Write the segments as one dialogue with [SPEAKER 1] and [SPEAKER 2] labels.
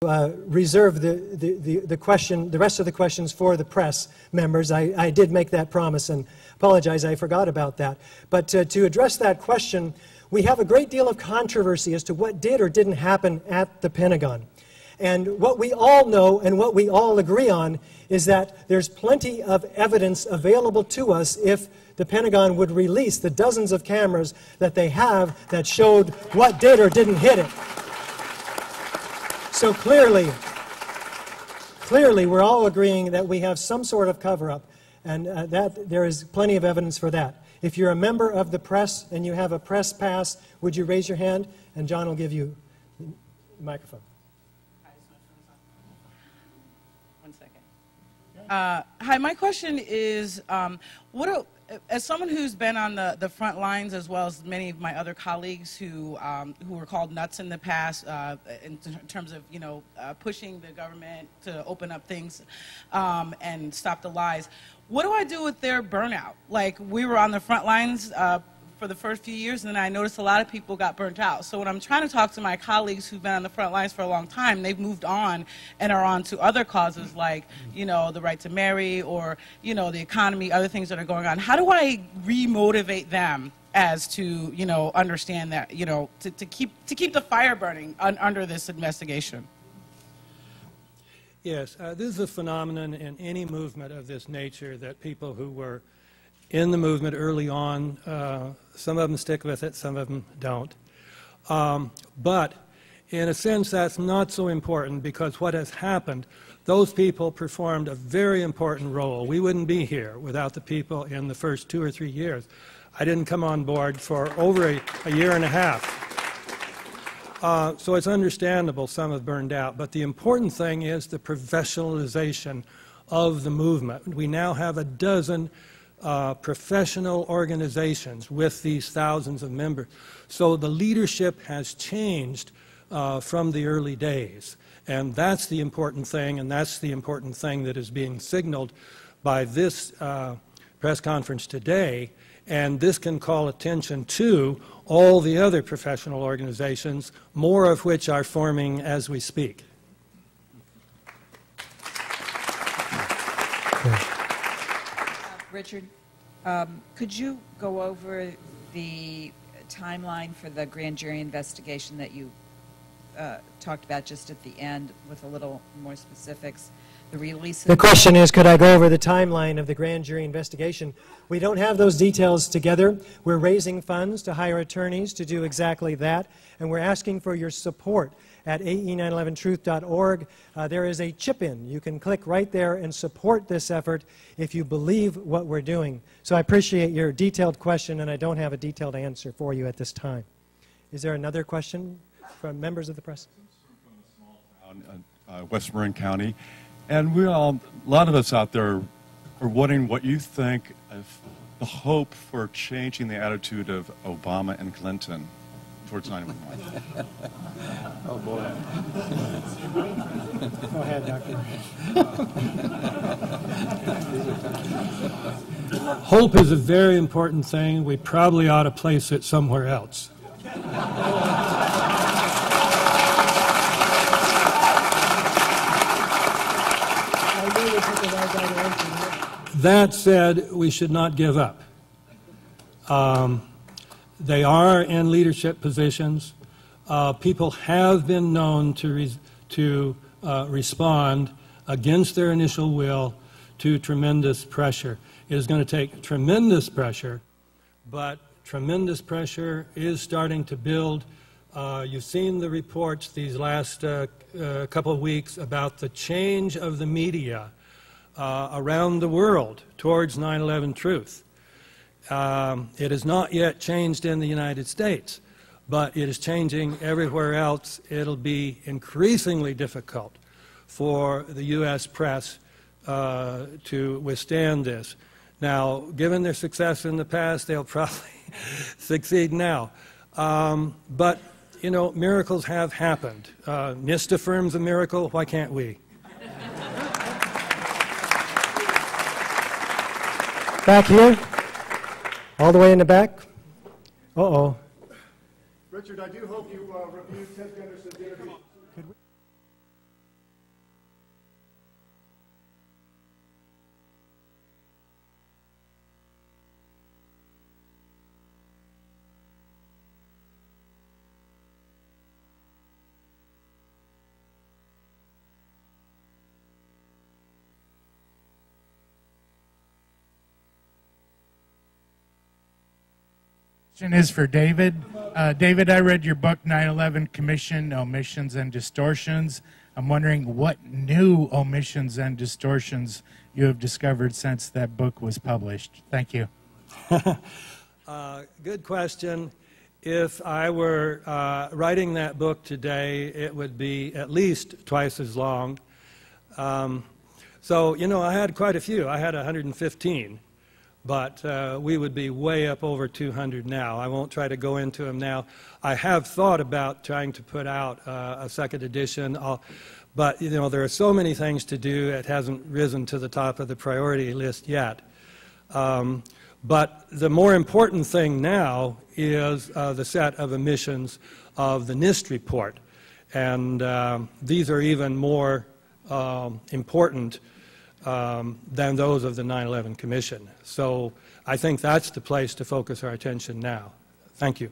[SPEAKER 1] reserve the rest of the questions for the press members. I did make that promise and apologize, I forgot about that. But to address that question, we have a great deal of controversy as to what did or didn't happen at the Pentagon. And what we all know and what we all agree on is that there's plenty of evidence available to us if the Pentagon would release the dozens of cameras that they have that showed what did or didn't hit it. So clearly, we're all agreeing that we have some sort of cover-up, and that there is plenty of evidence for that. If you're a member of the press and you have a press pass, would you raise your hand? And John will give you the microphone.
[SPEAKER 2] One second. Hi, my question is, as someone who's been on the front lines, as well as many of my other colleagues who were called nuts in the past, in terms of pushing the government to open up things and stop the lies, what do I do with their burnout? Like, we were on the front lines for the first few years, and then I noticed a lot of people got burnt out. So when I'm trying to talk to my colleagues who've been on the front lines for a long time, they've moved on and are on to other causes like, the right to marry or, the economy, other things that are going on. How do I re-motivate them as to, understand that, to keep the fire burning under this investigation?
[SPEAKER 3] Yes, this is a phenomenon in any movement of this nature that people who were in the movement early on, some of them stick with it, some of them don't. But in a sense, that's not so important, because what has happened, those people performed a very important role. We wouldn't be here without the people in the first 2 or 3 years. I didn't come on board for over a year and a half. So it's understandable some have burned out. But the important thing is the professionalization of the movement. We now have a dozen professional organizations with these thousands of members. So the leadership has changed from the early days. And that's the important thing, and that's the important thing that is being signaled by this press conference today. And this can call attention to all the other professional organizations, more of which are forming as we speak.
[SPEAKER 4] Richard, could you go over the timeline for the grand jury investigation that you talked about just at the end with a little more specifics? The release.
[SPEAKER 1] The question is, could I go over the timeline of the grand jury investigation? We don't have those details together. We're raising funds to hire attorneys to do exactly that, and we're asking for your support at ae911truth.org. There is a chip-in. You can click right there and support this effort if you believe what we're doing. So I appreciate your detailed question, and I don't have a detailed answer for you at this time. Is there another question from members of the press?
[SPEAKER 5] From a small town, West Marin County. And a lot of us out there are wondering what you think of the hope for changing the attitude of Obama and Clinton towards 9/11.
[SPEAKER 6] Oh, boy.
[SPEAKER 1] Go ahead, Doctor.
[SPEAKER 3] Hope is a very important thing. We probably ought to place it somewhere else. That said, we should not give up. They are in leadership positions. People have been known to respond against their initial will to tremendous pressure. It is going to take tremendous pressure, but tremendous pressure is starting to build. You've seen the reports these last couple of weeks about the change of the media around the world towards 9/11 truth. It has not yet changed in the United States, but it is changing everywhere else. It'll be increasingly difficult for the U.S. press to withstand this. Now, given their success in the past, they'll probably succeed now. But, miracles have happened. NIST affirms a miracle. Why can't we?
[SPEAKER 1] Back here? All the way in the back? Uh-oh.
[SPEAKER 6] Richard, I do hope you reviewed Ted Gunderson's interview.
[SPEAKER 7] Question is for David. David, I read your book, 9/11 Commission, Omissions and Distortions. I'm wondering what new omissions and distortions you have discovered since that book was published. Thank you.
[SPEAKER 3] Good question. If I were writing that book today, it would be at least twice as long. So, you know, I had quite a few. I had 115, but we would be way up over 200 now. I won't try to go into them now. I have thought about trying to put out a second edition, but, you know, there are so many things to do, it hasn't risen to the top of the priority list yet. But the more important thing now is the set of emissions of the NIST report. And these are even more important than those of the 9/11 Commission. So I think that's the place to focus our attention now. Thank you.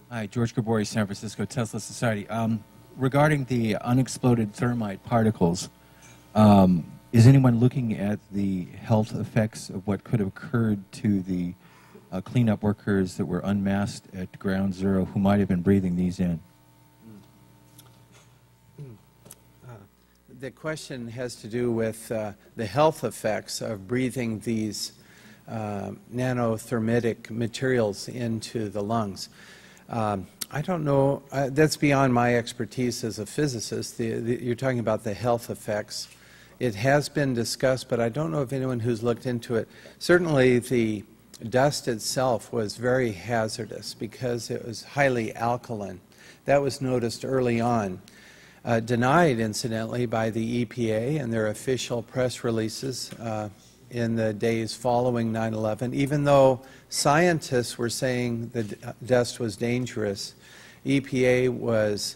[SPEAKER 8] Hi, George Gabori, San Francisco Tesla Society. Regarding the unexploded thermite particles, is anyone looking at the health effects of what could have occurred to the cleanup workers that were unmasked at Ground Zero who might have been breathing these in?
[SPEAKER 6] The question has to do with the health effects of breathing these nanothermitic materials into the lungs. I don't know, that's beyond my expertise as a physicist. You're talking about the health effects. It has been discussed, but I don't know of anyone who's looked into it. Certainly the dust itself was very hazardous because it was highly alkaline. That was noticed early on. Denied, incidentally, by the EPA and their official press releases in the days following 9/11. Even though scientists were saying the dust was dangerous, EPA was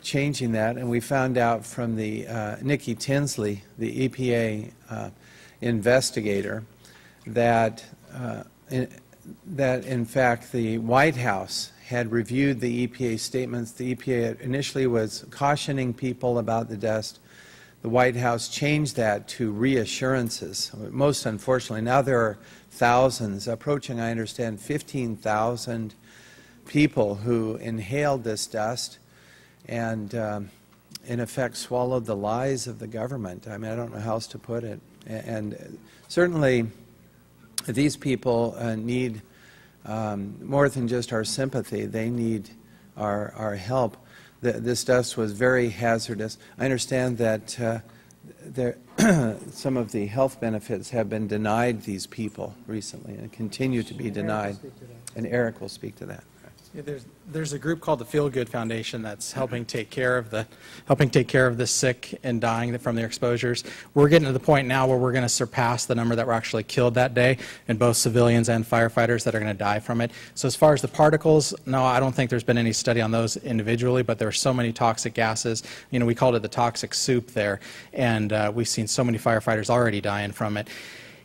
[SPEAKER 6] changing that, and we found out from the Nikki Tinsley, the EPA investigator, that in fact the White House had reviewed the EPA statements. The EPA initially was cautioning people about the dust. The White House changed that to reassurances. Most unfortunately, now there are thousands, approaching, I understand, 15,000 people who inhaled this dust and, in effect, swallowed the lies of the government. I mean, I don't know how else to put it. And certainly, these people need more than just our sympathy. They need our help. This dust was very hazardous. I understand that some of the health benefits have been denied these people recently and continue to be denied. And Eric will speak to that.
[SPEAKER 9] Yeah, there's a group called the Feel Good Foundation that's helping take care of the sick and dying from their exposures. We're getting to the point now where we're going to surpass the number that were actually killed that day, and both civilians and firefighters that are going to die from it. So as far as the particles, no, I don't think there's been any study on those individually, but there are so many toxic gases. You know, we called it the toxic soup there, and we've seen so many firefighters already dying from it.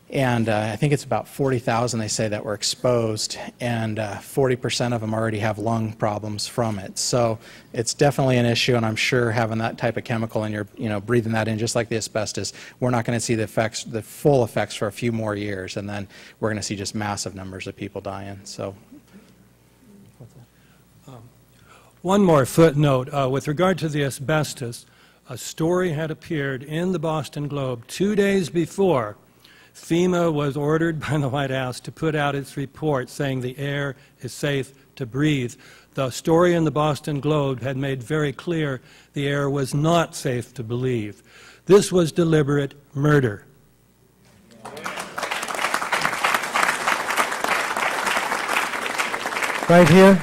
[SPEAKER 9] And I think it's about 40,000, they say, that were exposed, and 40% of them already have lung problems from it. So it's definitely an issue, and I'm sure having that type of chemical and you're breathing that in, just like the asbestos, we're not going to see the effects, the full effects, for a few more years, and then we're going to see just massive numbers of people dying. So.
[SPEAKER 3] One more footnote. With regard to the asbestos, a story had appeared in the Boston Globe 2 days before FEMA was ordered by the White House to put out its report saying the air is safe to breathe. The story in the Boston Globe had made very clear the air was not safe to breathe. This was deliberate murder.
[SPEAKER 1] Right here.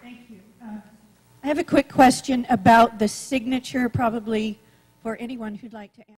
[SPEAKER 10] Thank you. I have a quick question about the signature, probably for anyone who'd like to answer.